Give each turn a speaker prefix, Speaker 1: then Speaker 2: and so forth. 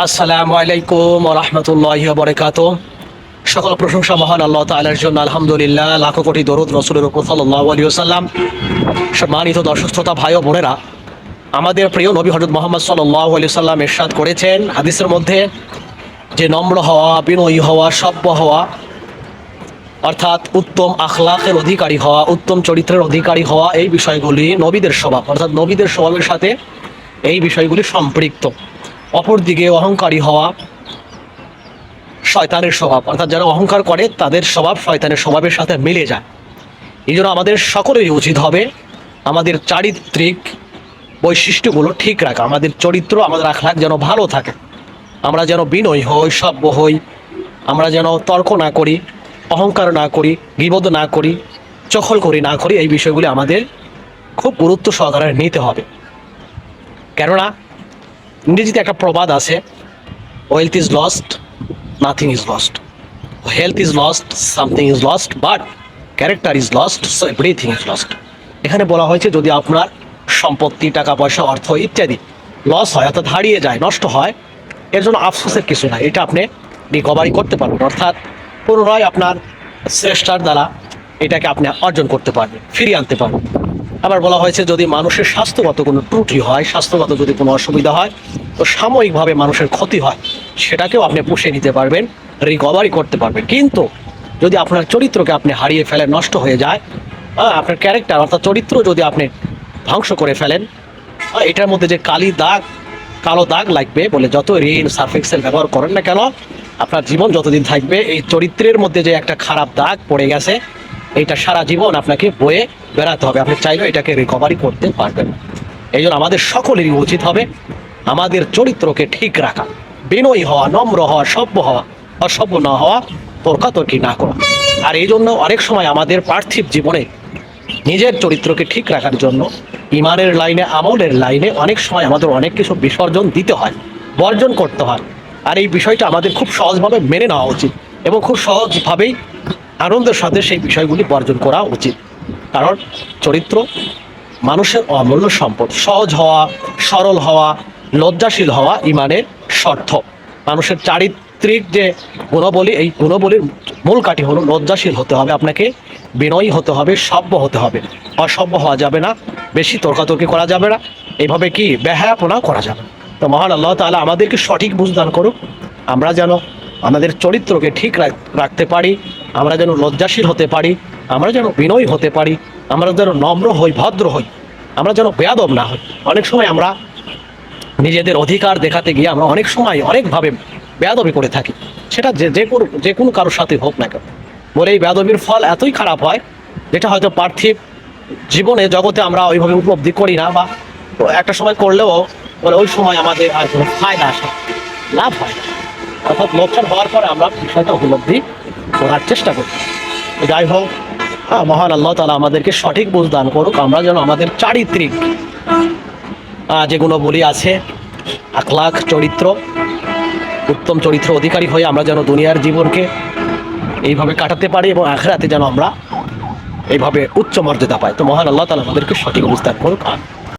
Speaker 1: আসসালামু আলাইকুম ওয়া রাহমাতুল্লাহি ওয়া বারাকাতুহু। সকল প্রশংসা মহান আল্লাহ তাআলার জন্য, আলহামদুলিল্লাহ। লাখো কোটি দরুদ রাসূলের উপর সাল্লাল্লাহু আলাইহি ওয়াসাল্লাম। সম্মানিত দর্শক শ্রোতা ভাই ও বোনেরা, আমাদের প্রিয় নবী হযরত মুহাম্মদ সাল্লাল্লাহু আলাইহি ওয়াসাল্লাম ইরশাদ করেছেন হাদিসের মধ্যে যে নম্র হওয়া, বিনয়ী হওয়া, সভ্য হওয়া, অর্থাৎ উত্তম আখলাকের অধিকারী হওয়া, উত্তম চরিত্রের অধিকারী হওয়া, এই বিষয়গুলি নবীদের স্বভাব, অর্থাৎ নবীদের স্বভাবের সাথে এই বিষয়গুলি সম্পৃক্ত। অপরদিকে অহংকারী হওয়া শয়তানের স্বভাব, অর্থাৎ যারা অহংকার করে তাদের স্বভাব শয়তানের স্বভাবের সাথে মিলে যায়। এই জন্য আমাদের সকলেরই উচিত হবে আমাদের চারিত্রিক বৈশিষ্ট্যগুলো ঠিক রাখা, আমাদের চরিত্র, আমাদের আখলাক যেন ভালো থাকে, আমরা যেন বিনয়ী হই, সভ্য হই, আমরা যেন তর্ক না করি, অহংকার না করি, গীবত না করি, চখলখড়ি না করি। এই বিষয়গুলি আমাদের খুব গুরুত্ব সহকারে নিতে হবে। কেননা ইংরেজিতে একটা প্রবাদ আছে, wealth is lost, nothing is lost, health is lost, something is lost, but character is lost, so everything is lost. এখানে বলা হয়েছে যদি আপনার সম্পত্তি, টাকা পয়সা, অর্থ ইত্যাদি লস হয়, অর্থাৎ হারিয়ে যায়, নষ্ট হয়, এর জন্য আফসোসের কিছু নাই, এটা আপনি রিকভারি করতে পারবেন, অর্থাৎ পুনরায় আপনার চেষ্টার দ্বারা এটাকে আপনি অর্জন করতে পারবেন, ফিরিয়ে আনতে পারবেন। আবার বলা হয়েছে যদি মানুষের স্বাস্থ্যগত কোনো ত্রুটি হয়, স্বাস্থ্যগত যদি কোনো অসুবিধা হয়, তো সাময়িকভাবে মানুষের ক্ষতি হয়, সেটাকেও আপনি পুষিয়ে নিতে পারবেন, রিকভারি করতে পারবেন। কিন্তু যদি আপনার চরিত্রকে আপনি হারিয়ে ফেলেন, নষ্ট হয়ে যায়, আপনার ক্যারেক্টার অর্থাৎ চরিত্র যদি আপনি ধ্বংস করে ফেলেন, এটার মধ্যে যে কালো দাগ লাগবে বলে যত ঋণ সার্ফ এক্সেল ব্যবহার করেন না কেন, আপনার জীবন যতদিন থাকবে এই চরিত্রের মধ্যে যে একটা খারাপ দাগ পড়ে গেছে, এইটা সারা জীবন আপনাকে বয়ে বেড়াতে হবে, আপনি চাইলেও এটাকে রিকভারি করতে পারবেন না। এই জন্য আমাদের সকলেরই উচিত হবে আমাদের চরিত্রকে ঠিক রাখা, বিনয়ী হওয়া, নম্র হওয়া, সভ্য হওয়া, অসভ্য না হওয়া, তর্কাতর্কি না করা। আর এই জন্য অনেক সময় আমাদের পার্থিব জীবনে নিজের চরিত্রকে ঠিক রাখার জন্য ইমানের লাইনে, আমলের লাইনে অনেক সময় আমাদের অনেক কিছু বিসর্জন দিতে হয়, বর্জন করতে হয়। আর এই বিষয়টা আমাদের খুব সহজভাবে মেনে নেওয়া উচিত এবং খুব সহজভাবেই আনন্দের সাথে সেই বিষয়গুলি বর্জন করা উচিত। কারণ চরিত্র মানুষের অমূল্য সম্পদ। সহজ হওয়া, সরল হওয়া, লজ্জাশীল হওয়া ইমানের শর্ত। মানুষের চারিত্রিক যে গুণবলী, এই গুণবলীর মূল কাঠি হলো লজ্জাশীল হতে হবে, আপনাকে বিনয়ী হতে হবে, সভ্য হতে হবে, অসভ্য হওয়া যাবে না, বেশি তর্কাতর্কি করা যাবে না, এইভাবে কি বেহায়াপনা করা যাবে না। তো মহান আল্লাহ তাআলা আমাদেরকে সঠিক বুঝদান করুক, আমরা যেন আমাদের চরিত্রকে ঠিক রাখতে পারি, আমরা যেন লজ্জাশীল হতে পারি, আমরা যেন বিনয়ী হতে পারি, আমরা যেন নম্র হই, ভদ্র হই, আমরা যেন বেয়াদব না হই। অনেক সময় আমরা নিজেদের অধিকার দেখাতে গিয়ে আমরা অনেক সময় অনেকভাবে বেয়াদবি করে থাকি, সেটা যে কোনো কারোর সাথে হোক না কেন। বলে এই বেয়াদবির ফল এতই খারাপ হয় যেটা হয়তো পার্থিব জীবনে জগতে আমরা ওইভাবে উপলব্ধি করি না, বা একটা সময় করলেও বলে ওই সময় আমাদের আর কোনো ফায়দা আসে, লাভ হয় না, অর্থাৎ লোকসান হওয়ার পরে আমরা বিষয়টা উপলব্ধি করার চেষ্টা করি। যাই হোক, মহান আল্লাহ তাআলা আমাদেরকে সঠিক বুঝ দান করুক, আমরা যেন আমাদের চারিত্রিক যেগুলো বলি আছে, আখলাক, চরিত্র, উত্তম চরিত্র অধিকারী হয়ে আমরা যেন দুনিয়ার জীবনকে এইভাবে কাটাতে পারি এবং আখিরাতে যেন আমরা এইভাবে উচ্চ মর্যাদা পাই। তো মহান আল্লাহ তাআলা আমাদেরকে সঠিক বুঝ দান করুক।